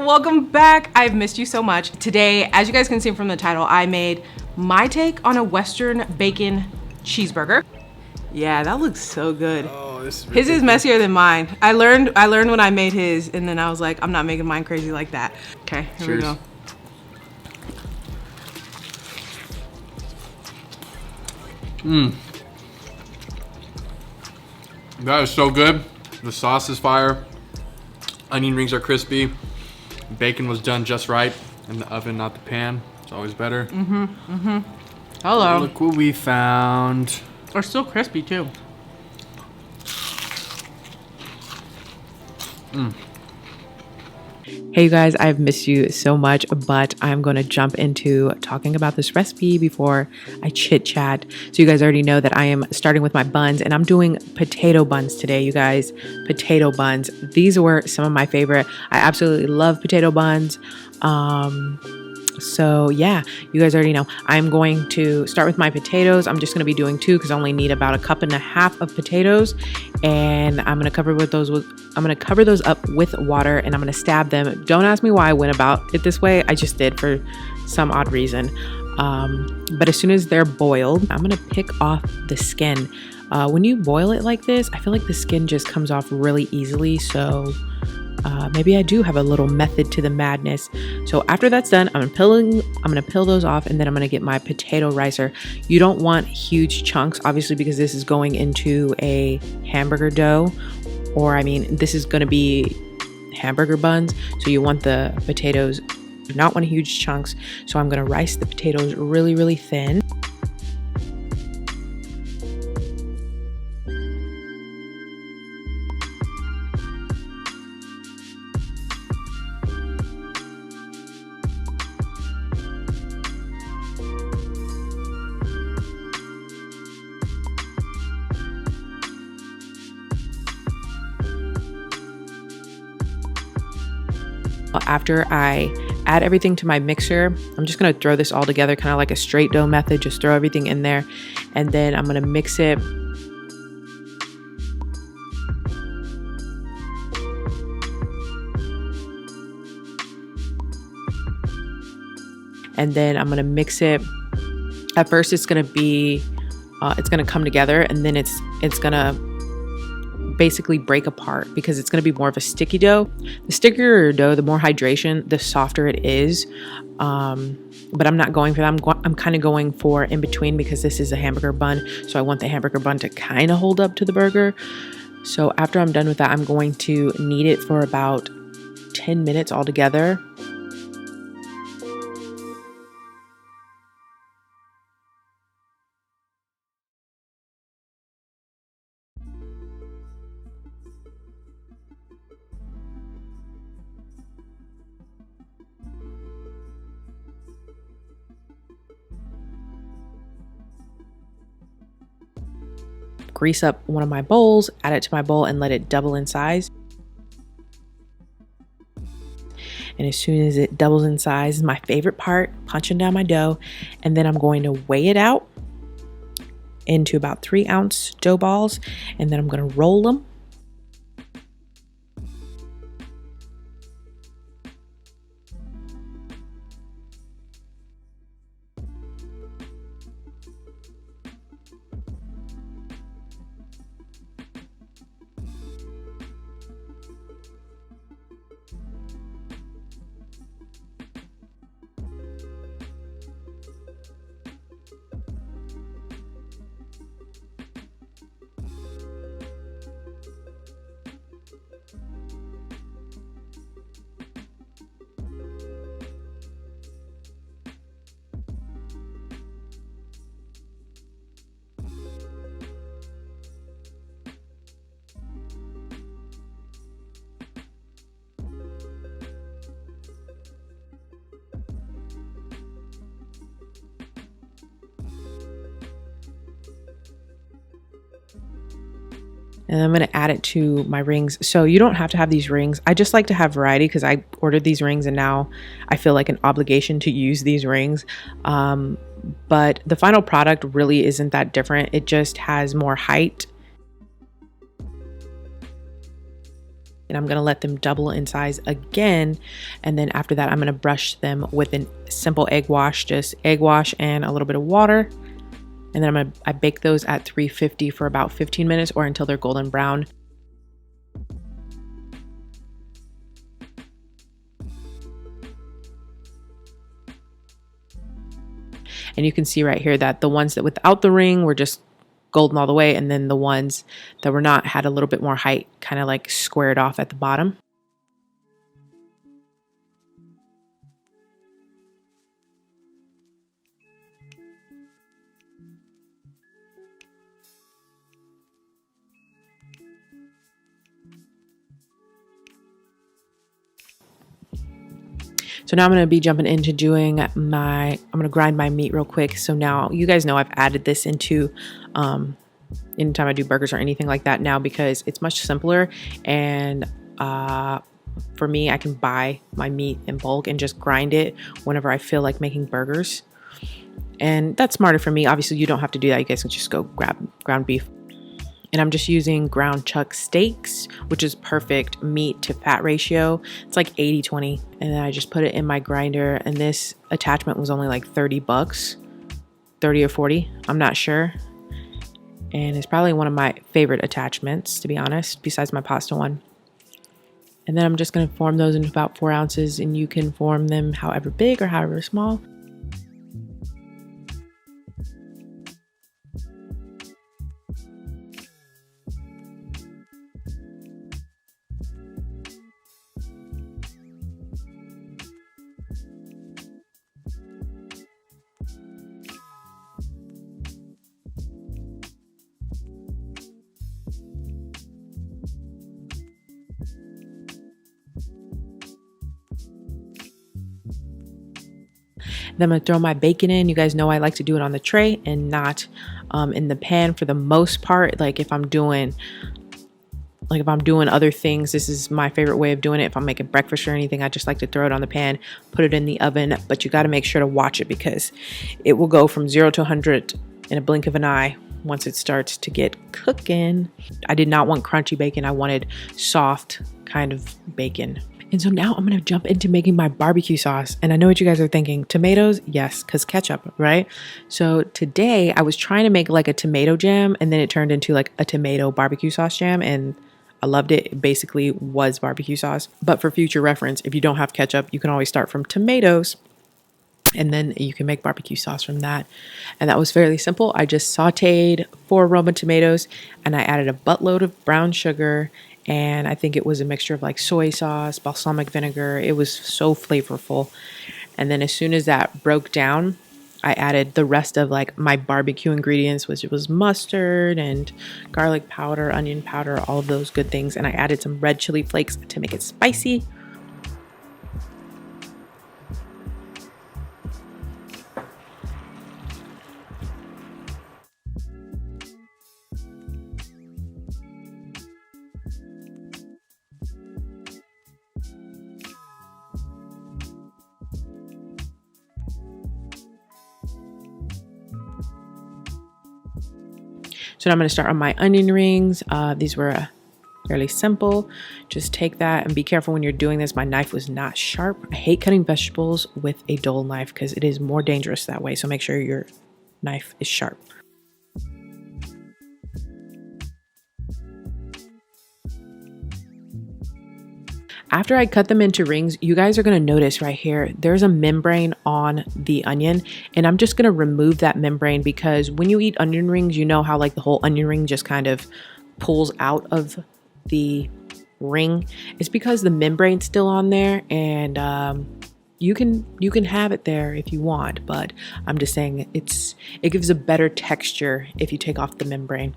welcome back. I've missed you so much. Today, as you guys can see from the title, I made my take on a Western bacon cheeseburger. Yeah, that looks so good. Oh, this is his is messier than mine. I learned when I made his, and then I was like, I'm not making mine crazy like that. Okay, here Cheers. we go. That is so good. The sauce is fire. Onion rings are crispy. Bacon was done just right in the oven, not the pan. It's always better. Hello. Look what we found. They're still crispy too. Hey you guys, I've missed you so much, but I'm going to jump into talking about this recipe before I chit chat. So you guys already know that I am starting with my buns, and I'm doing potato buns today, you guys. Potato buns. These were some of my favorite. I absolutely love potato buns. So yeah, you guys already know. I'm going to start with my potatoes. I'm just going to be doing 2 because I only need about 1.5 cups of potatoes, and I'm going to cover those up with water, and I'm going to stab them. Don't ask me why I went about it this way. I just did for some odd reason. But as soon as they're boiled, I'm going to pick off the skin. When you boil it like this, I feel like the skin just comes off really easily. So maybe I do have a little method to the madness. So after that's done, I'm gonna peel those off, and then I'm gonna get my potato ricer. You don't want huge chunks, obviously, because this is going into a hamburger dough, or I mean, this is gonna be hamburger buns. So you want the potatoes, do not want huge chunks. So I'm gonna rice the potatoes really, really thin. After I add everything to my mixer, I'm just going to throw this all together, kind of like a straight dough method. Just throw everything in there, and then I'm going to mix it. And then I'm going to mix it. At first it's going to be, it's going to come together, and then it's going to basically break apart because it's going to be more of a sticky dough. The stickier your dough, the more hydration, the softer it is. But I'm not going for that. I'm kind of going for in between because this is a hamburger bun. So I want the hamburger bun to kind of hold up to the burger. So after I'm done with that, I'm going to knead it for about 10 minutes altogether. Grease up one of my bowls, add it to my bowl, and let it double in size. And as soon as it doubles in size, my favorite part, punching down my dough, and then I'm going to weigh it out into about 3-ounce dough balls, and then I'm going to roll them. And I'm going to add it to my rings. So you don't have to have these rings. I just like to have variety because I ordered these rings and now I feel like an obligation to use these rings. But the final product really isn't that different. It just has more height. and I'm gonna let them double in size again. And then after that, I'm gonna brush them with a simple egg wash, just egg wash and a little bit of water. And then I bake those at 350 for about 15 minutes or until they're golden brown. And you can see right here that the ones that without the ring were just golden all the way, and then the ones that were not had a little bit more height, kind of like squared off at the bottom. So now I'm going to be jumping into doing I'm going to grind my meat real quick. So now you guys know I've added this into anytime I do burgers or anything like that now, because it's much simpler. And for me, I can buy my meat in bulk and just grind it whenever I feel like making burgers. And that's smarter for me. Obviously, you don't have to do that. You guys can just go grab ground beef. And I'm just using ground chuck steaks, which is perfect meat to fat ratio. It's like 80-20. And then I just put it in my grinder. And this attachment was only like 30 bucks, 30 or 40. I'm not sure. And it's probably one of my favorite attachments, to be honest, besides my pasta one. And then I'm just going to form those into about 4 ounces. And you can form them however big or however small. Then I'm going to throw my bacon in. You guys know I like to do it on the tray and not in the pan for the most part. Like if I'm doing other things, this is my favorite way of doing it. If I'm making breakfast or anything, I just like to throw it on the pan, put it in the oven. But you got to make sure to watch it, because it will go from 0 to 100 in a blink of an eye once it starts to get cooking. I did not want crunchy bacon. I wanted soft kind of bacon. And so now I'm going to jump into making my barbecue sauce. And I know what you guys are thinking. Tomatoes? Yes, because ketchup, right? So today I was trying to make like a tomato jam, and then it turned into like a tomato barbecue sauce jam. And I loved it. It basically was barbecue sauce. But for future reference, if you don't have ketchup, you can always start from tomatoes, and then you can make barbecue sauce from that. And that was fairly simple. I just sauteed 4 Roma tomatoes, and I added a buttload of brown sugar. And I think it was a mixture of like soy sauce, balsamic vinegar. It was so flavorful. And then as soon as that broke down, I added the rest of like my barbecue ingredients, which was mustard and garlic powder, onion powder, all of those good things. And I added some red chili flakes to make it spicy. So now I'm going to start on my onion rings. These were fairly simple. Just take that and be careful when you're doing this. My knife was not sharp. I hate cutting vegetables with a dull knife because it is more dangerous that way. So make sure your knife is sharp. After I cut them into rings, you guys are going to notice right here, there's a membrane on the onion, and I'm just going to remove that membrane, because when you eat onion rings, you know how like the whole onion ring just kind of pulls out of the ring. It's because the membrane's still on there, and you can have it there if you want, but I'm just saying it gives a better texture if you take off the membrane.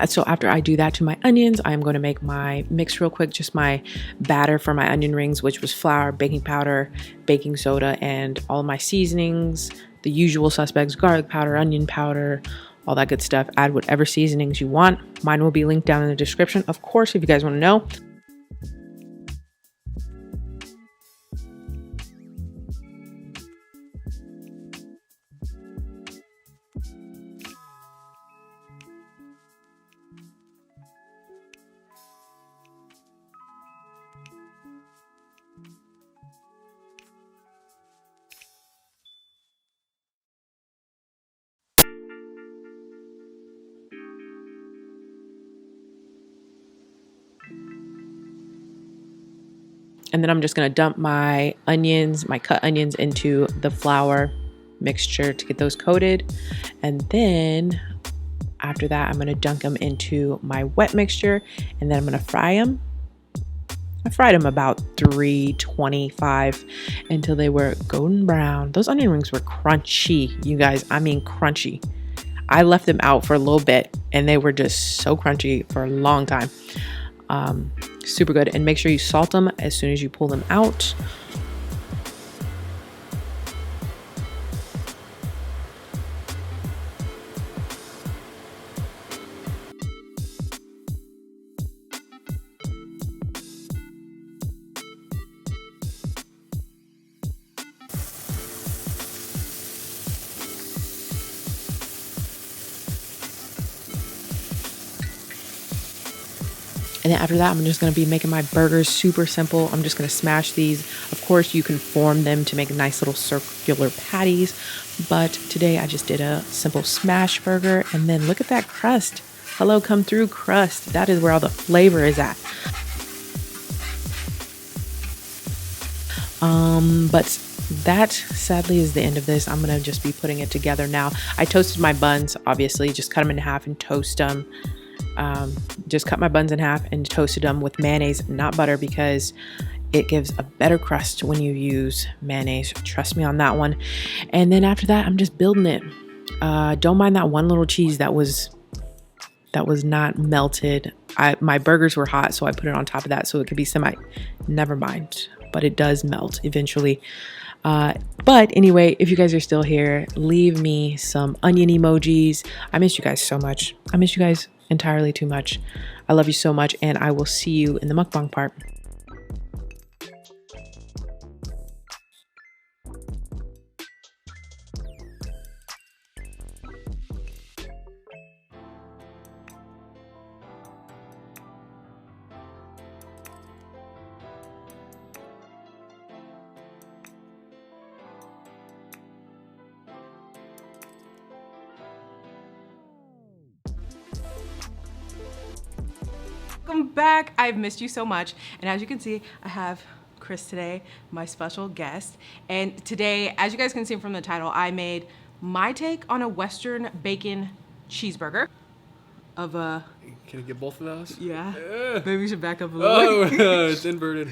So after I do that to my onions, I'm going to make my mix real quick, just my batter for my onion rings, which was flour, baking powder, baking soda, and all of my seasonings, the usual suspects, garlic powder, onion powder, all that good stuff. Add whatever seasonings you want. Mine will be linked down in the description, of course, if you guys want to know. And then I'm just going to dump my onions, my cut onions, into the flour mixture to get those coated. And then after that, I'm going to dunk them into my wet mixture, and then I'm going to fry them. I fried them about 325 until they were golden brown. Those onion rings were crunchy, you guys. I mean crunchy. I left them out for a little bit and they were just so crunchy for a long time. Super good. And make sure you salt them as soon as you pull them out. And then after that, I'm just going to be making my burgers super simple. I'm just going to smash these. Of course, you can form them to make nice little circular patties. But today I just did a simple smash burger. And then look at that crust. Hello, come through crust. That is where all the flavor is at. But that sadly is the end of this. I'm going to just be putting it together now. I toasted my buns, obviously. Just cut them in half and toast them. Just cut my buns in half and toasted them with mayonnaise, not butter, because it gives a better crust when you use mayonnaise. Trust me on that one. And then after that, I'm just building it. Don't mind that one little cheese that was not melted. My burgers were hot, so I put it on top of that so it could be never mind, but it does melt eventually. But anyway, if you guys are still here, leave me some onion emojis. I miss you guys so much. I miss you guys entirely too much. I love you so much, and I will see you in the mukbang part. Welcome back. I've missed you so much. And as you can see, I have Chris today, my special guest. And today, as you guys can see from the title, I made my take on a Western bacon cheeseburger of a... Can I get both of those? Yeah. Maybe we should back up a little. Oh, it's inverted.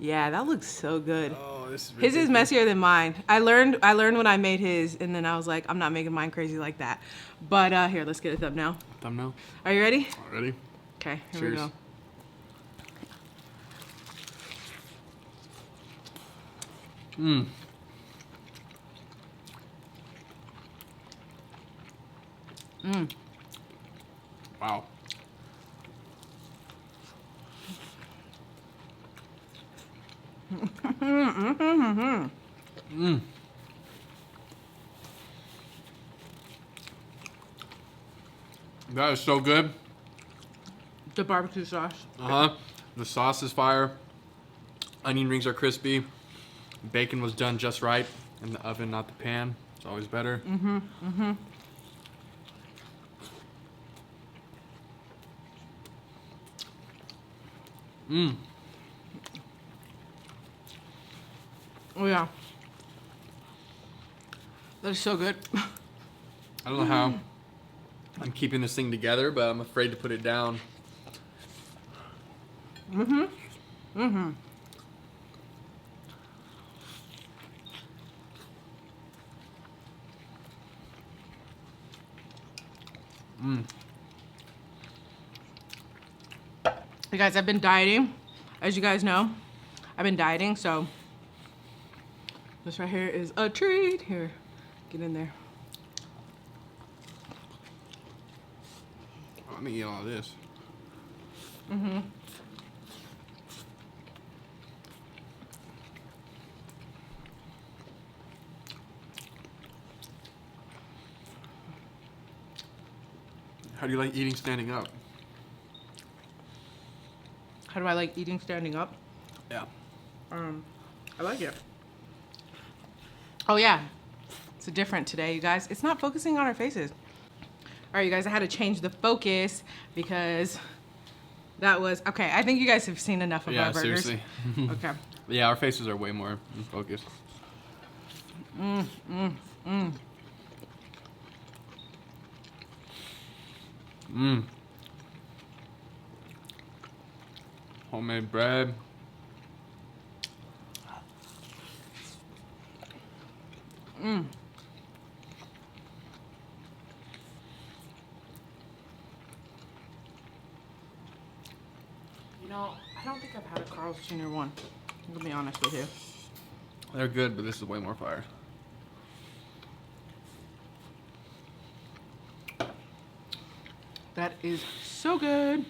Yeah, that looks so good. Oh, this is His ridiculous. is messier than mine. I learned when I made his, and then I was like, I'm not making mine crazy like that. But here, let's get a thumbnail. Thumbnail. Are you ready? Ready? Okay, here Cheers. we go. Mmm. Mmm. Wow. Mmm. That is so good. The barbecue sauce. The sauce is fire. Onion rings are crispy. Bacon was done just right in the oven, not the pan. It's always better. Oh yeah. That is so good. I don't know how I'm keeping this thing together, but I'm afraid to put it down. Hey guys, I've been dieting. As you guys know, I've been dieting, so this right here is a treat. Here, get in there. Let me eat all this. How do you like eating standing up? How do I like eating standing up? Yeah. I like it. Oh yeah, it's different today, you guys. It's not focusing on our faces. All right, you guys, I had to change the focus because That was okay. I think you guys have seen enough of Yeah, our burgers. seriously. Okay. Yeah, our faces are way more in focus. Homemade bread. You know, I don't think I've had a Carl's Jr. one. I'm gonna be honest with you. They're good, but this is way more fire. That is so good.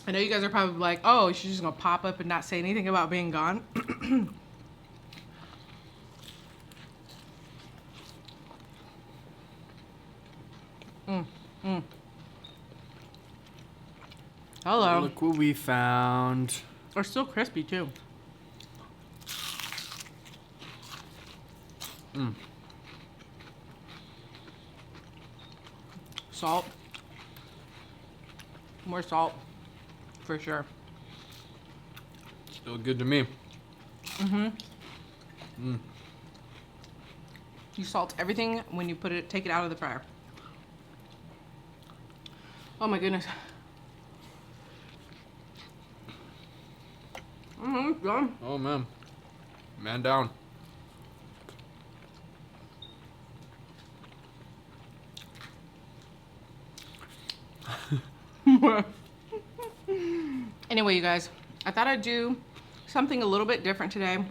I know you guys are probably like, oh, she's just gonna pop up and not say anything about being gone. Hello. Look what we found. They're still crispy too. Salt. More salt. For sure. Still good to me. You salt everything when you take it out of the fryer. Oh my goodness. Done. Oh man. Man down. Anyway, you guys, I thought I'd do something a little bit different today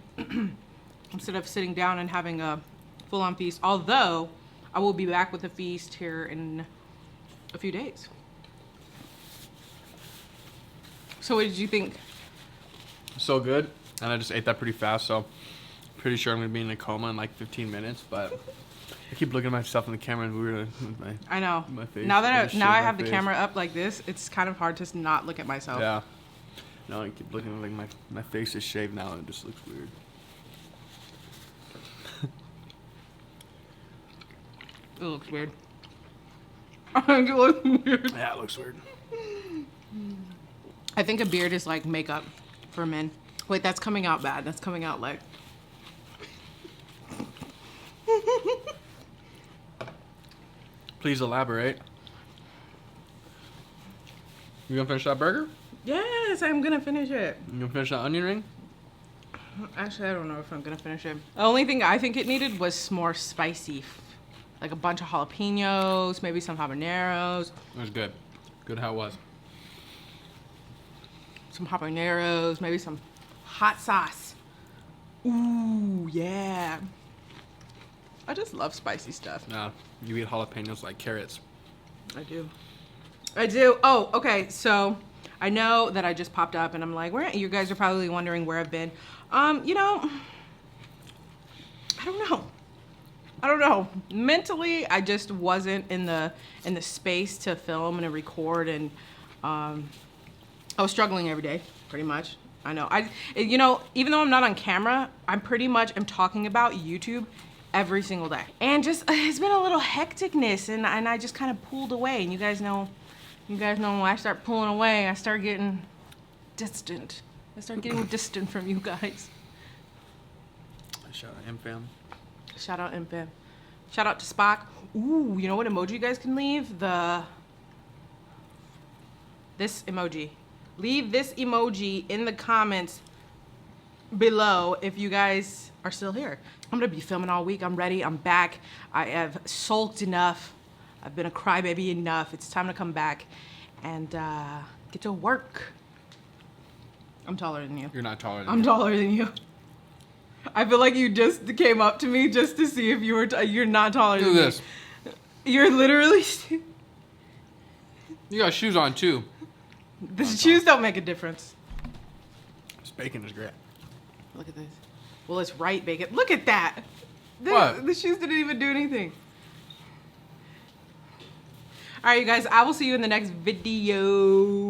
instead of sitting down and having a full-on feast, although I will be back with a feast here in a few days. So what did you think? So good. And I just ate that pretty fast, so pretty sure I'm gonna be in a coma in like 15 minutes, but I keep looking at myself in the camera and weird with my I know. my face. Now that I just now I shaved my have the face. camera up like this, it's kind of hard to not look at myself. Yeah. No, I keep looking like my face is shaved now and it just looks weird. It looks weird. I think it looks weird. Yeah, it looks weird. I think a beard is like makeup for men. Wait, that's coming out bad. That's coming out like. Please elaborate. You gonna finish that burger? Yes, I'm gonna finish it. You gonna finish that onion ring? Actually, I don't know if I'm gonna finish it. The only thing I think it needed was more spicy. Like a bunch of jalapenos, maybe some habaneros. It was good. Good how it was. Some habaneros, maybe some hot sauce. Ooh, yeah. I just love spicy stuff. Nah, you eat jalapenos like carrots. I do. I do. Oh, okay. So I know that I just popped up and I'm like, where? You guys are probably wondering where I've been. You know, I don't know. Mentally, I just wasn't in the space to film and to record, and I was struggling every day, pretty much. I know. You know, even though I'm not on camera, I'm pretty much am talking about YouTube every single day, and just it's been a little hecticness, and I just kind of pulled away. And you guys know when I start pulling away, I start getting distant. I start getting distant from you guys. Shout out M-Fam. Shout out MFM. Shout out to Spock. Ooh, you know what emoji you guys can leave? This emoji. Leave this emoji in the comments below if you guys are still here. I'm gonna be filming all week. I'm ready. I'm back. I have sulked enough. I've been a crybaby enough. It's time to come back and get to work. I'm taller than you. You're not taller than I'm me. taller than you. I feel like you just came up to me just to see if you were. You're not taller Look than at me. this. You're literally. You got shoes on too. The shoes don't make a difference. This bacon is great. Look at this. Well, it's right bacon. Look at that. What? The shoes didn't even do anything. All right, you guys. I will see you in the next video.